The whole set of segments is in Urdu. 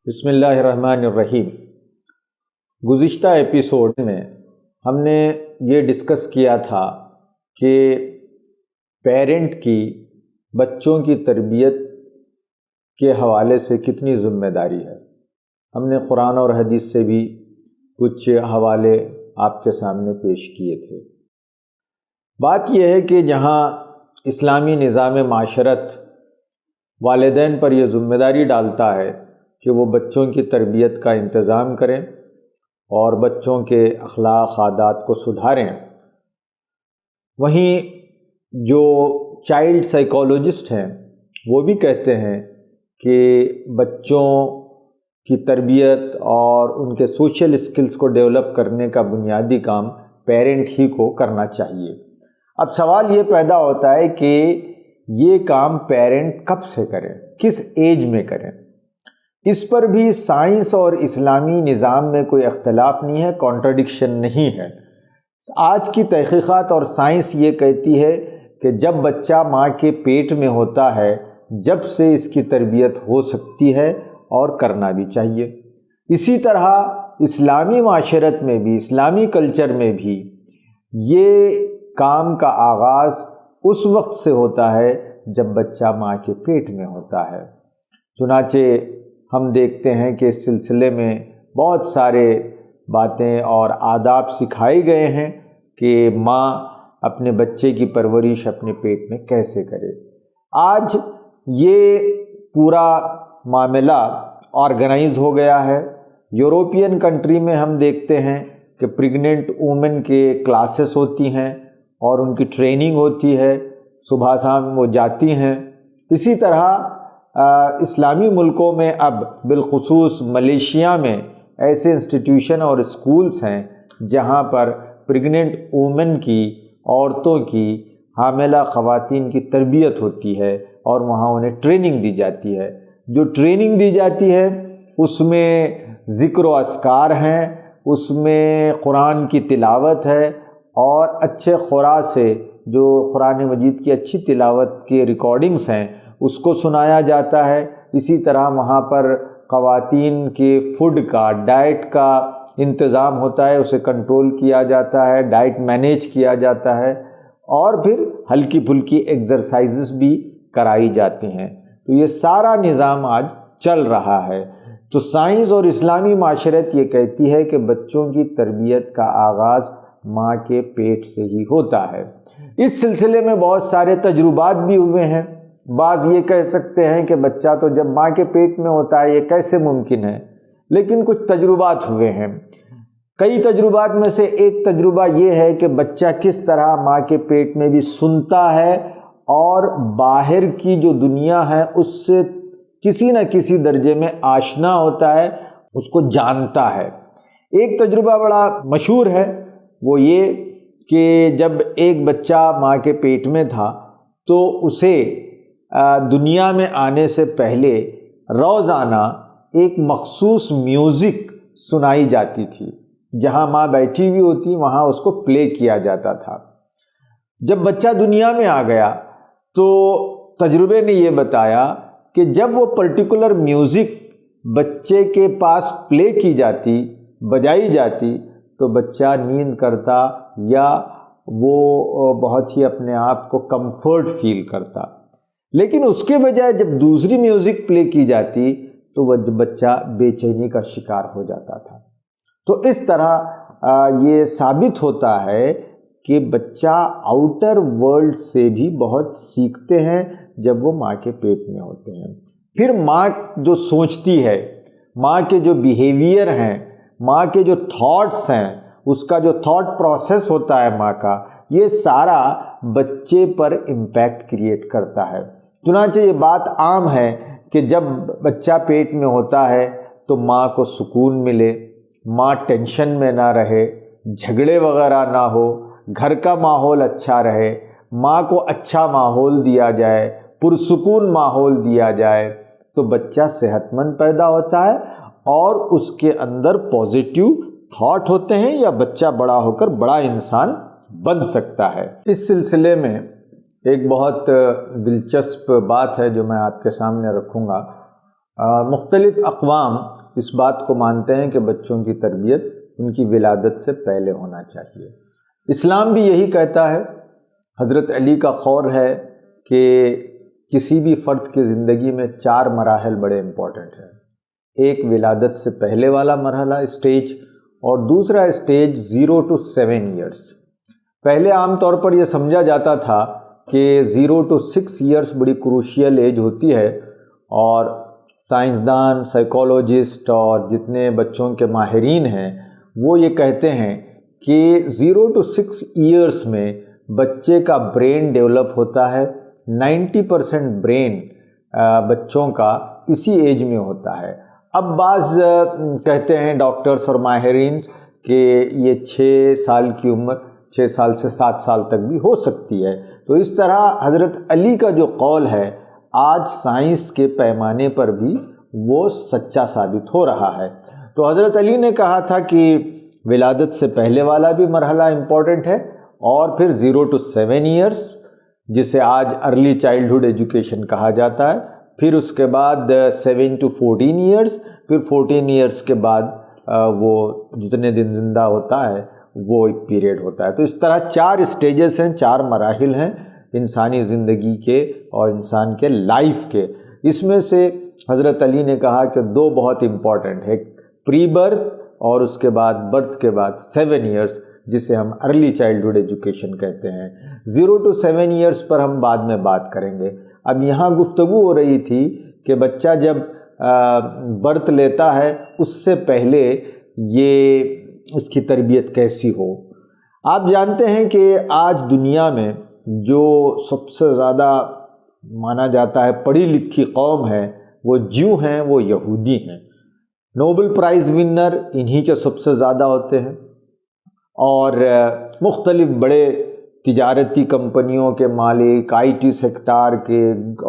بسم اللہ الرحمن الرحیم۔ گزشتہ ایپیسوڈ میں ہم نے یہ ڈسکس کیا تھا کہ پیرنٹ کی بچوں کی تربیت کے حوالے سے کتنی ذمہ داری ہے۔ ہم نے قرآن اور حدیث سے بھی کچھ حوالے آپ کے سامنے پیش کیے تھے۔ بات یہ ہے کہ جہاں اسلامی نظام معاشرت والدین پر یہ ذمہ داری ڈالتا ہے کہ وہ بچوں کی تربیت کا انتظام کریں اور بچوں کے اخلاق عادات کو سدھاریں، وہیں جو چائلڈ سائیکالوجسٹ ہیں وہ بھی کہتے ہیں کہ بچوں کی تربیت اور ان کے سوشل اسکلز کو ڈیولپ کرنے کا بنیادی کام پیرنٹ ہی کو کرنا چاہیے۔ اب سوال یہ پیدا ہوتا ہے کہ یہ کام پیرنٹ کب سے کریں، کس ایج میں کریں۔ اس پر بھی سائنس اور اسلامی نظام میں کوئی اختلاف نہیں ہے، کانٹرڈکشن نہیں ہے۔ آج کی تحقیقات اور سائنس یہ کہتی ہے کہ جب بچہ ماں کے پیٹ میں ہوتا ہے جب سے اس کی تربیت ہو سکتی ہے اور کرنا بھی چاہیے۔ اسی طرح اسلامی معاشرت میں بھی، اسلامی کلچر میں بھی یہ کام کا آغاز اس وقت سے ہوتا ہے جب بچہ ماں کے پیٹ میں ہوتا ہے۔ چنانچہ ہم دیکھتے ہیں کہ اس سلسلے میں بہت سارے باتیں اور آداب سکھائے گئے ہیں کہ ماں اپنے بچے کی پرورش اپنے پیٹ میں کیسے کرے۔ آج یہ پورا معاملہ آرگنائز ہو گیا ہے۔ یورپین کنٹری میں ہم دیکھتے ہیں کہ پریگننٹ وومن کے کلاسز ہوتی ہیں اور ان کی ٹریننگ ہوتی ہے، صبح شام وہ جاتی ہیں۔ اسی طرح اسلامی ملکوں میں اب بالخصوص ملیشیا میں ایسے انسٹیٹیوشن اور اسکولز ہیں جہاں پر پریگننٹ وومن کی، عورتوں کی، حاملہ خواتین کی تربیت ہوتی ہے اور وہاں انہیں ٹریننگ دی جاتی ہے۔ جو ٹریننگ دی جاتی ہے اس میں ذکر و اذکار ہیں، اس میں قرآن کی تلاوت ہے اور اچھے قرآن سے جو قرآن مجید کی اچھی تلاوت کے ریکارڈنگز ہیں اس کو سنایا جاتا ہے۔ اسی طرح وہاں پر خواتین کے فوڈ کا، ڈائٹ کا انتظام ہوتا ہے، اسے کنٹرول کیا جاتا ہے، ڈائٹ مینیج کیا جاتا ہے اور پھر ہلکی پھلکی ایکسرسائزز بھی کرائی جاتی ہیں۔ تو یہ سارا نظام آج چل رہا ہے۔ تو سائنس اور اسلامی معاشرت یہ کہتی ہے کہ بچوں کی تربیت کا آغاز ماں کے پیٹ سے ہی ہوتا ہے۔ اس سلسلے میں بہت سارے تجربات بھی ہوئے ہیں۔ بعض یہ کہہ سکتے ہیں کہ بچہ تو جب ماں کے پیٹ میں ہوتا ہے، یہ کیسے ممکن ہے؟ لیکن کچھ تجربات ہوئے ہیں۔ کئی تجربات میں سے ایک تجربہ یہ ہے کہ بچہ کس طرح ماں کے پیٹ میں بھی سنتا ہے اور باہر کی جو دنیا ہے اس سے کسی نہ کسی درجے میں آشنا ہوتا ہے، اس کو جانتا ہے۔ ایک تجربہ بڑا مشہور ہے، وہ یہ کہ جب ایک بچہ ماں کے پیٹ میں تھا تو اسے دنیا میں آنے سے پہلے روزانہ ایک مخصوص میوزک سنائی جاتی تھی۔ جہاں ماں بیٹھی ہوئی ہوتی وہاں اس کو پلے کیا جاتا تھا۔ جب بچہ دنیا میں آ گیا تو تجربے نے یہ بتایا کہ جب وہ پرٹیکولر میوزک بچے کے پاس پلے کی جاتی، بجائی جاتی، تو بچہ نیند کرتا یا وہ بہت ہی اپنے آپ کو کمفرٹ فیل کرتا۔ لیکن اس کے بجائے جب دوسری میوزک پلے کی جاتی تو وہ بچہ بے چینی کا شکار ہو جاتا تھا۔ تو اس طرح یہ ثابت ہوتا ہے کہ بچہ آؤٹر ورلڈ سے بھی بہت سیکھتے ہیں جب وہ ماں کے پیٹ میں ہوتے ہیں۔ پھر ماں جو سوچتی ہے، ماں کے جو بیہیویئر ہیں، ماں کے جو تھاٹس ہیں، اس کا جو تھاٹ پروسیس ہوتا ہے ماں کا، یہ سارا بچے پر امپیکٹ کریٹ کرتا ہے۔ چنانچہ یہ بات عام ہے کہ جب بچہ پیٹ میں ہوتا ہے تو ماں کو سکون ملے، ماں ٹینشن میں نہ رہے، جھگڑے وغیرہ نہ ہو، گھر کا ماحول اچھا رہے، ماں کو اچھا ماحول دیا جائے، پرسکون ماحول دیا جائے تو بچہ صحت مند پیدا ہوتا ہے اور اس کے اندر پازیٹیو تھاٹ ہوتے ہیں یا بچہ بڑا ہو کر بڑا انسان بن سکتا ہے۔ اس سلسلے میں ایک بہت دلچسپ بات ہے جو میں آپ کے سامنے رکھوں گا۔ مختلف اقوام اس بات کو مانتے ہیں کہ بچوں کی تربیت ان کی ولادت سے پہلے ہونا چاہیے۔ اسلام بھی یہی کہتا ہے۔ حضرت علی کا قول ہے کہ کسی بھی فرد کی زندگی میں 4 مراحل بڑے امپورٹنٹ ہیں۔ ایک ولادت سے پہلے والا مرحلہ اسٹیج، اور دوسرا اسٹیج 0 to 7 ایئرس۔ پہلے عام طور پر یہ سمجھا جاتا تھا کہ 0 to 6 ایئرس بڑی کروشیل ایج ہوتی ہے، اور سائنسدان، سائیکولوجسٹ اور جتنے بچوں کے ماہرین ہیں وہ یہ کہتے ہیں کہ 0 to 6 ایئرس میں بچے کا برین ڈیولپ ہوتا ہے۔ 90% برین بچوں کا اسی ایج میں ہوتا ہے۔ اب بعض کہتے ہیں ڈاکٹرز اور ماہرین کہ یہ 6 سال کی عمر، 6 سال سے 7 سال تک بھی ہو سکتی ہے۔ تو اس طرح حضرت علی کا جو قول ہے آج سائنس کے پیمانے پر بھی وہ سچا ثابت ہو رہا ہے۔ تو حضرت علی نے کہا تھا کہ ولادت سے پہلے والا بھی مرحلہ امپورٹنٹ ہے، اور پھر 0 to 7 ایئرس جسے آج ارلی چائلڈہڈ ایجوکیشن کہا جاتا ہے، پھر اس کے بعد 7 to 14 ایئرس، پھر 14 ایئرس کے بعد وہ جتنے دن زندہ ہوتا ہے وہ ایک پیریڈ ہوتا ہے۔ تو اس طرح 4 اسٹیجز ہیں، 4 مراحل ہیں انسانی زندگی کے اور انسان کے لائف کے۔ اس میں سے حضرت علی نے کہا کہ 2 بہت امپورٹنٹ ہے، پری برتھ اور اس کے بعد برتھ کے بعد 7 ایئرس جسے ہم ارلی چائلڈہڈ ایجوکیشن کہتے ہیں۔ 0 to 7 ایئرس پر ہم بعد میں بات کریں گے۔ اب یہاں گفتگو ہو رہی تھی کہ بچہ جب برتھ لیتا ہے اس سے پہلے یہ اس کی تربیت کیسی ہو۔ آپ جانتے ہیں کہ آج دنیا میں جو سب سے زیادہ مانا جاتا ہے پڑھی لکھی قوم ہے وہ جیو ہیں، وہ یہودی ہیں۔ نوبل پرائز ونر انہی کے سب سے زیادہ ہوتے ہیں، اور مختلف بڑے تجارتی کمپنیوں کے مالک، آئی ٹی سیکٹر کے،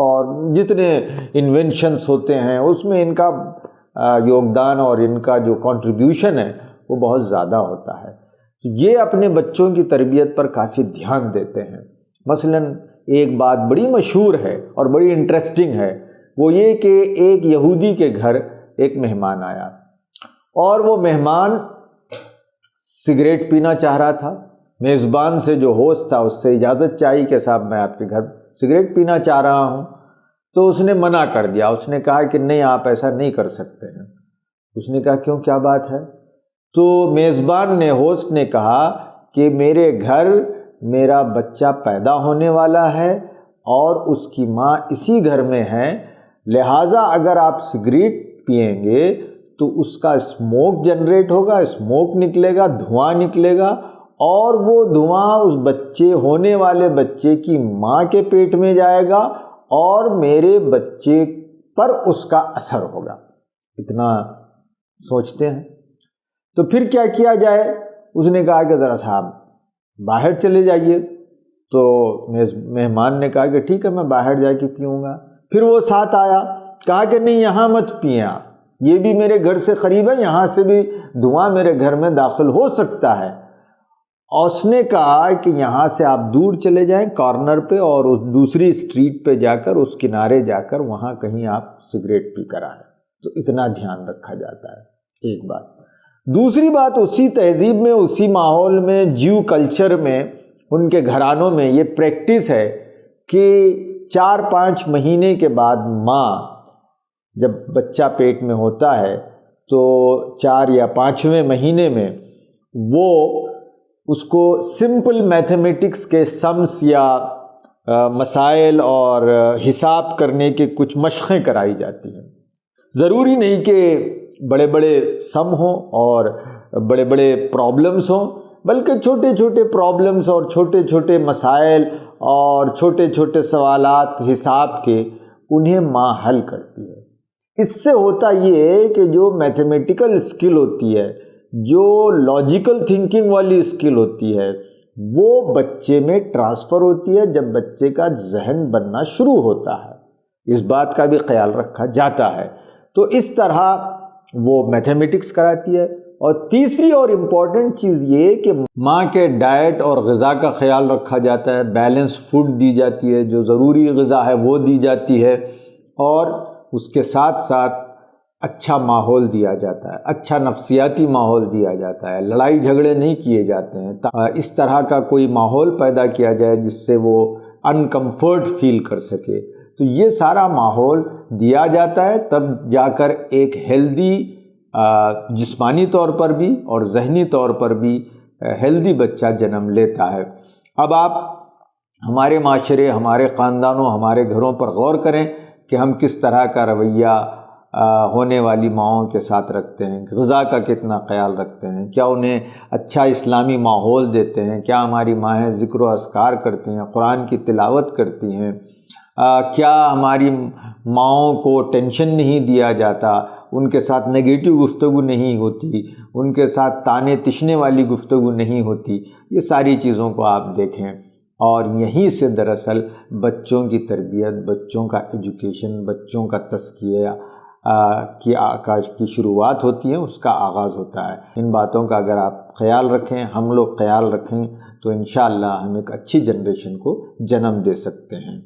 اور جتنے انوینشنز ہوتے ہیں اس میں ان کا یوگدان اور ان کا جو کنٹریبیوشن ہے وہ بہت زیادہ ہوتا ہے۔ یہ اپنے بچوں کی تربیت پر کافی دھیان دیتے ہیں۔ مثلاً ایک بات بڑی مشہور ہے اور بڑی انٹرسٹنگ ہے، وہ یہ کہ ایک یہودی کے گھر ایک مہمان آیا، اور وہ مہمان سگریٹ پینا چاہ رہا تھا۔ میزبان سے جو ہوسٹ تھا اس سے اجازت چاہی کہ صاحب میں آپ کے گھر سگریٹ پینا چاہ رہا ہوں، تو اس نے منع کر دیا۔ اس نے کہا کہ نہیں، آپ ایسا نہیں کر سکتے ہیں۔ اس نے کہا کیوں، کیا بات ہے؟ تو میزبان نے، ہوسٹ نے کہا کہ میرے گھر میرا بچہ پیدا ہونے والا ہے اور اس کی ماں اسی گھر میں ہے، لہٰذا اگر آپ سگریٹ پئیں گے تو اس کا اسموک جنریٹ ہوگا، اسموک نکلے گا، دھواں نکلے گا، اور وہ دھواں اس بچے، ہونے والے بچے کی ماں کے پیٹ میں جائے گا اور میرے بچے پر اس کا اثر ہوگا۔ اتنا سوچتے ہیں تو پھر کیا کیا جائے؟ اس نے کہا کہ ذرا صاحب باہر چلے جائیے۔ تو مہمان نے کہا کہ ٹھیک ہے، میں باہر جا کے پیوں گا۔ پھر وہ ساتھ آیا، کہا کہ نہیں، یہاں مت پئیں آپ، یہ بھی میرے گھر سے قریب ہے، یہاں سے بھی دھواں میرے گھر میں داخل ہو سکتا ہے۔ اور اس نے کہا کہ یہاں سے آپ دور چلے جائیں کارنر پہ، اور اس دوسری اسٹریٹ پہ جا کر، اس کنارے جا کر وہاں کہیں آپ سگریٹ پی کر آئیں۔ تو اتنا دھیان رکھا جاتا ہے، ایک بات۔ دوسری بات، اسی تہذیب میں، اسی ماحول میں، جیو کلچر میں، ان کے گھرانوں میں یہ پریکٹس ہے کہ 4-5 مہینے کے بعد ماں، جب بچہ پیٹ میں ہوتا ہے تو 4 یا 5ویں مہینے میں وہ اس کو سمپل میتھمیٹکس کے سمس یا مسائل اور حساب کرنے کے کچھ مشقیں کرائی جاتی ہیں۔ ضروری نہیں کہ بڑے بڑے سم ہوں اور بڑے بڑے پرابلمس ہوں، بلکہ چھوٹے چھوٹے پرابلمس اور چھوٹے چھوٹے مسائل اور چھوٹے چھوٹے سوالات حساب کے انہیں ماں حل کرتی ہے۔ اس سے ہوتا یہ ہے کہ جو میتھمیٹیکل اسکل ہوتی ہے، جو لاجیکل تھنکنگ والی اسکل ہوتی ہے، وہ بچے میں ٹرانسفر ہوتی ہے جب بچے کا ذہن بننا شروع ہوتا ہے۔ اس بات کا بھی خیال رکھا جاتا ہے۔ تو اس طرح وہ میتھمیٹکس کراتی ہے۔ اور تیسری اور امپورٹنٹ چیز یہ کہ ماں کے ڈائٹ اور غذا کا خیال رکھا جاتا ہے، بیلنس فوڈ دی جاتی ہے، جو ضروری غذا ہے وہ دی جاتی ہے، اور اس کے ساتھ ساتھ اچھا ماحول دیا جاتا ہے، اچھا نفسیاتی ماحول دیا جاتا ہے، لڑائی جھگڑے نہیں کیے جاتے ہیں، اس طرح کا کوئی ماحول پیدا کیا جائے جس سے وہ ان کمفرٹ فیل کر سکے، تو یہ سارا ماحول دیا جاتا ہے، تب جا کر ایک ہیلدی جسمانی طور پر بھی اور ذہنی طور پر بھی ہیلدی بچہ جنم لیتا ہے۔ اب آپ ہمارے معاشرے، ہمارے خاندانوں، ہمارے گھروں پر غور کریں کہ ہم کس طرح کا رویہ ہونے والی ماؤں کے ساتھ رکھتے ہیں، غذا کا کتنا خیال رکھتے ہیں، کیا انہیں اچھا اسلامی ماحول دیتے ہیں، کیا ہماری مائیں ذکر و اذکار کرتی ہیں، قرآن کی تلاوت کرتی ہیں، کیا ہماری ماؤں کو ٹینشن نہیں دیا جاتا، ان کے ساتھ نگیٹو گفتگو نہیں ہوتی، ان کے ساتھ تانے تشنے والی گفتگو نہیں ہوتی، یہ ساری چیزوں کو آپ دیکھیں، اور یہیں سے دراصل بچوں کی تربیت، بچوں کا ایجوکیشن، بچوں کا تزکیہ کی شروعات ہوتی ہے، اس کا آغاز ہوتا ہے۔ ان باتوں کا اگر آپ خیال رکھیں، ہم لوگ خیال رکھیں، تو انشاءاللہ ہم ایک اچھی جنریشن کو جنم دے سکتے ہیں۔